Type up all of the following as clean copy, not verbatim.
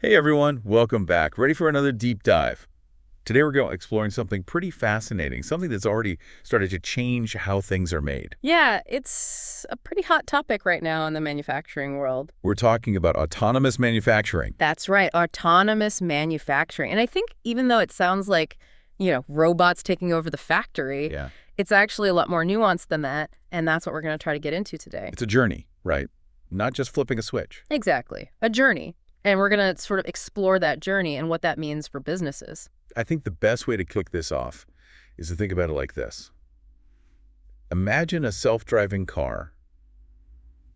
Hey everyone, welcome back. Ready for another deep dive. Today we're going exploring something pretty fascinating, something that's already started to change how things are made. Yeah, it's a pretty hot topic right now in the manufacturing world. We're talking about autonomous manufacturing. That's right, autonomous manufacturing. And I think even though it sounds like, robots taking over the factory, Yeah, it's actually a lot more nuanced than that. And that's what we're going to try to get into today. it's a journey, right? Not just flipping a switch. Exactly, a journey. And we're going to sort of explore that journey and what that means for businesses. I think the best way to kick this off is to think about it like this. Imagine a self-driving car,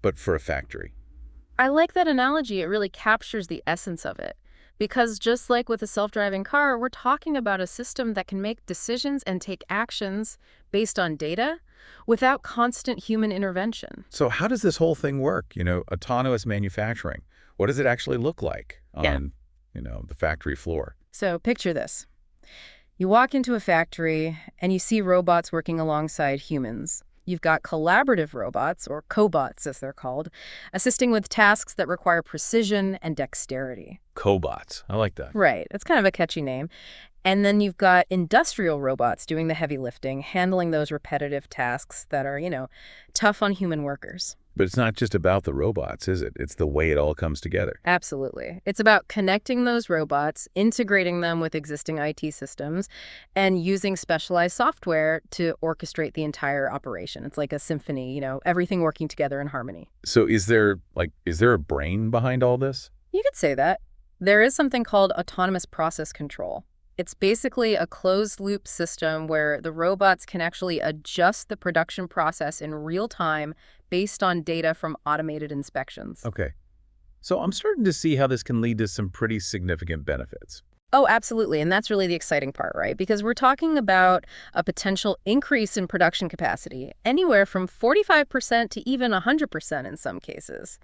but for a factory. I like that analogy. It really captures the essence of it. Because just like with a self-driving car, we're talking about a system that can make decisions and take actions based on data without constant human intervention. So how does this whole thing work? Autonomous manufacturing. What does it actually look like Yeah. on, the factory floor? So picture this. You walk into a factory and you see robots working alongside humans. You've got collaborative robots, or cobots as they're called, assisting with tasks that require precision and dexterity. Cobots. I like that. Right. It's kind of a catchy name. And then you've got industrial robots doing the heavy lifting, handling those repetitive tasks that are, tough on human workers. But it's not just about the robots, is it? It's the way it all comes together. Absolutely. It's about connecting those robots, integrating them with existing IT systems, and using specialized software to orchestrate the entire operation. It's like a symphony, everything working together in harmony. So is there a brain behind all this? You could say that. There is something called autonomous process control. It's basically a closed-loop system where the robots can actually adjust the production process in real time based on data from automated inspections. Okay. So I'm starting to see how this can lead to some pretty significant benefits. Oh, absolutely. And that's really the exciting part, right? Because we're talking about a potential increase in production capacity, anywhere from 45% to even 100% in some cases.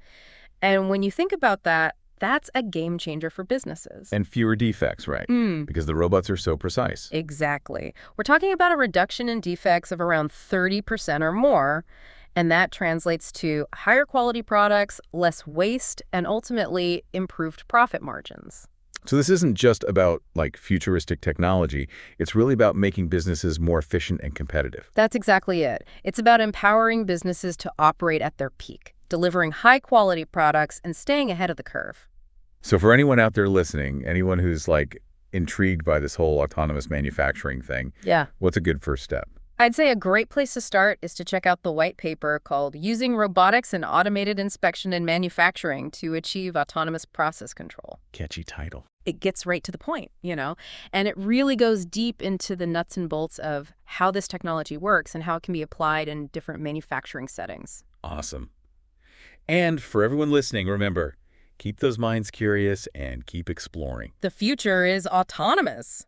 And when you think about that, that's a game changer for businesses. And fewer defects, right? Because the robots are so precise. Exactly. We're talking about a reduction in defects of around 30% or more, and that translates to higher quality products, less waste, and ultimately improved profit margins. So this isn't just about futuristic technology. It's really about making businesses more efficient and competitive. That's exactly it. It's about empowering businesses to operate at their peak, delivering high quality products and staying ahead of the curve. So for anyone out there listening, anyone who's intrigued by this whole autonomous manufacturing thing, Yeah. what's a good first step? I'd say a great place to start is to check out the white paper called Using Robotics and Automated Inspection in Manufacturing to Achieve Autonomous Process Control. Catchy title. It gets right to the point, and it really goes deep into the nuts and bolts of how this technology works and how it can be applied in different manufacturing settings. Awesome. And for everyone listening, remember, keep those minds curious and keep exploring. The future is autonomous.